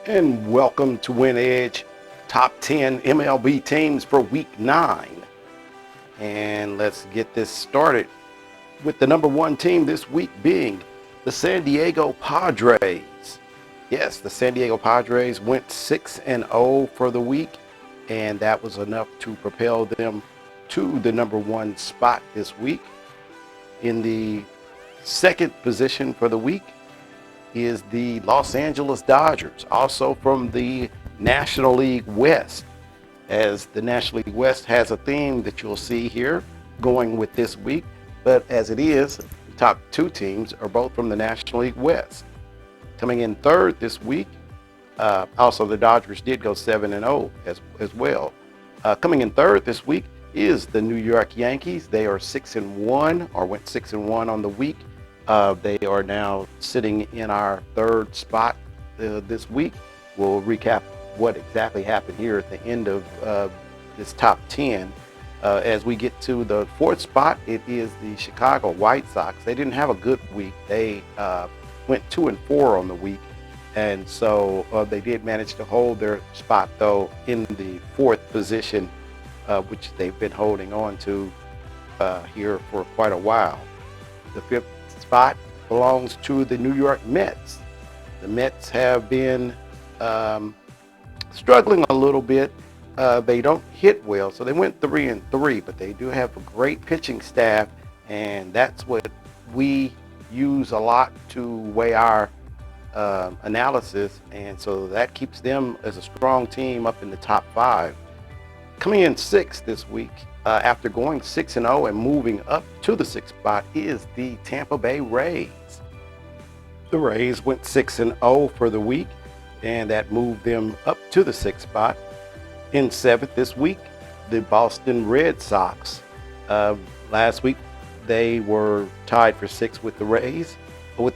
And welcome to WinEdge Top 10 MLB teams for Week 9. And let's get this started with the number 1 team this week being the San Diego Padres. Yes, the San Diego Padres went 6-0 for the week, and that was enough to propel them to the number 1 spot this week. In the second position for the week is the Los Angeles Dodgers, also from the National League West, as the National League West has a theme that you'll see here going with this week. But as it is, the top 2 teams are both from the National League West. Coming in third this week, also the Dodgers did go 7-0 as well. Coming in third this week is the New York Yankees. They are 6-1, or went 6-1 on the week. They are now sitting in our third spot this week. We'll recap what exactly happened here at the end of this top 10. As we get to the fourth spot, it is the Chicago White Sox. They didn't have a good week. They went 2-4 on the week, and so they did manage to hold their spot, though, in the fourth position, which they've been holding on to here for quite a while. The fifth spot belongs to the New York Mets. The Mets have been struggling a little bit. They don't hit well, so they went 3-3, but they do have a great pitching staff, and that's what we use a lot to weigh our analysis, and so that keeps them as a strong team up in the top 5. Coming in 6th this week, after going 6-0 and moving up to the 6th spot, is the Tampa Bay Rays. The Rays went 6-0 for the week, and that moved them up to the 6th spot. In 7th this week, the Boston Red Sox. Last week, they were tied for 6th with the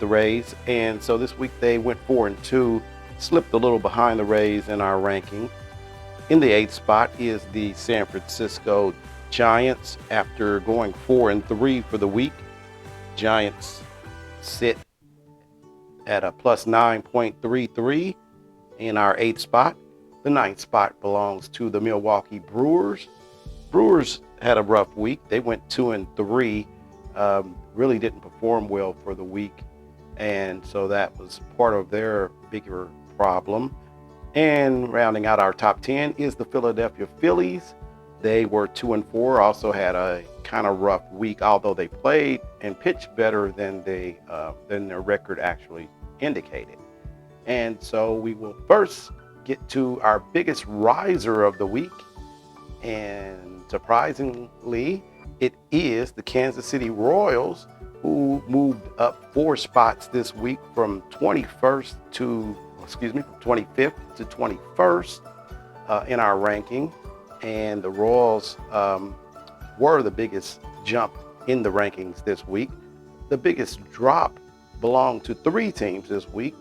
Rays, and so this week they went 4-2, slipped a little behind the Rays in our ranking. In the 8th spot is the San Francisco Giants. After going 4-3 for the week, Giants sit at a plus 9.33 in our 8th spot. The 9th spot belongs to the Milwaukee Brewers. Brewers had a rough week. They went 2-3, really didn't perform well for the week, and so that was part of their bigger problem. And rounding out our top 10 is the Philadelphia Phillies. They were 2-4, also had a kind of rough week, although they played and pitched better than their record actually indicated. And so we will first get to our biggest riser of the week, and surprisingly, it is the Kansas City Royals, who moved up 4 spots this week from 25th to 21st in our ranking. And the Royals were the biggest jump in the rankings this week. The biggest drop belonged to 3 teams this week: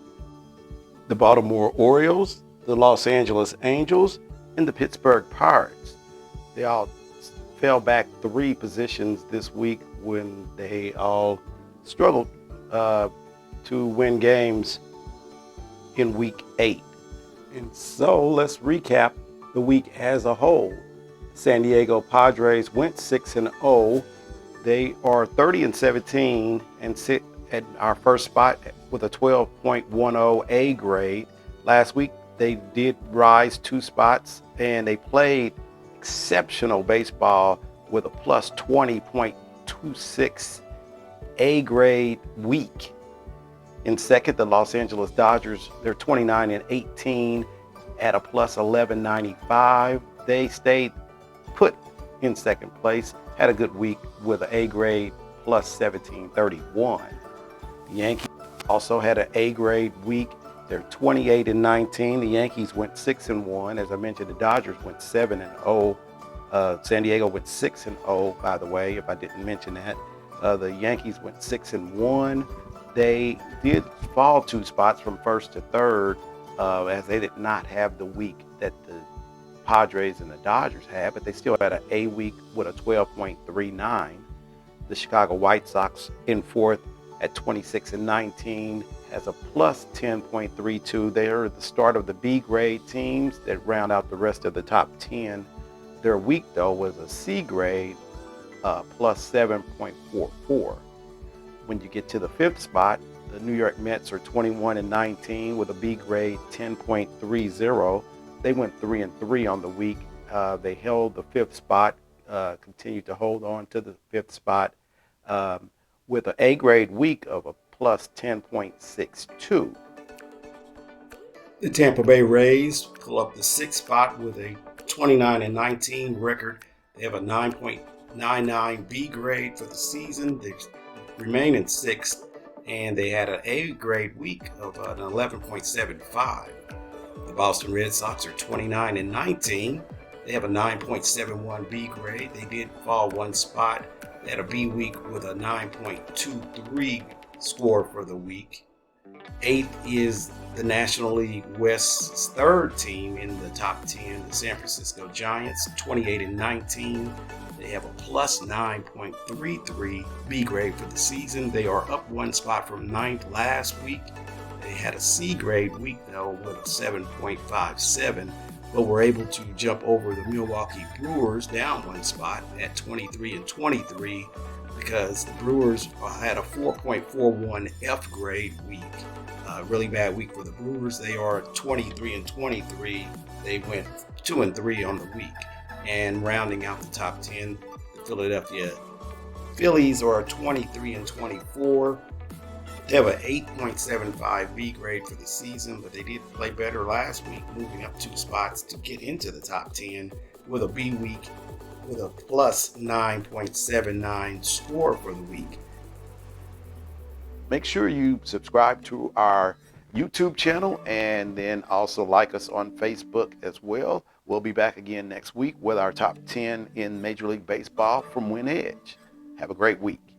the Baltimore Orioles, the Los Angeles Angels, and the Pittsburgh Pirates. They all fell back 3 positions this week when they all struggled to win games in Week 8. And so let's recap the week as a whole. San Diego Padres went 6-0. They are 30-17 and sit at our first spot with a 12.10 A grade. Last week they did rise 2 spots, and they played exceptional baseball with a plus 20.26 A grade week. In second, the Los Angeles Dodgers, they're 29-18 at a plus 1195. They stayed put in second place, had a good week with an A grade plus 1731. The Yankees also had an A grade week. They're 28-19. The Yankees went 6-1. As I mentioned, the Dodgers went 7-0. San Diego went 6-0, by the way, if I didn't mention that. The Yankees went 6-1. They did fall 2 spots from first to third, as they did not have the week that the Padres and the Dodgers had, but they still had an A week with a 12.39. The Chicago White Sox in fourth at 26-19 has a plus 10.32. They are the start of the B grade teams that round out the rest of the top 10. Their week, though, was a C grade, plus 7.44. When you get to the fifth spot, the New York Mets are 21-19 with a B grade 10.30. They went 3-3 on the week. They held the fifth spot, continued to hold on to the fifth spot with an A grade week of a plus 10.62. The Tampa Bay Rays pull up the sixth spot with a 29-19 record. They have a 9.99 B grade for the season. They remain in sixth, and they had an A grade week of an 11.75. The Boston Red Sox are 29-19. They have a 9.71 B grade. They did fall one spot. They had a B week with a 9.23 score for the week. Eighth is the National League West's third team in the top 10, the San Francisco Giants, 28-19. They have a plus 9.33 B grade for the season. They are up one spot from ninth last week. They had a C grade week, though, with a 7.57, but were able to jump over the Milwaukee Brewers down one spot at 23-23 because the Brewers had a 4.41 F grade week. Really bad week for the Brewers. They are 23-23. They went 2-3 on the week. And rounding out the top 10, the Philadelphia Phillies are 23-24. They have an 8.75 B grade for the season, but they did play better last week, moving up two spots to get into the top 10 with a B week with a plus 9.79 score for the week. Make sure you subscribe to our YouTube channel and then also like us on Facebook as well. We'll be back again next week with our top 10 in Major League Baseball from WinEdge. Have a great week.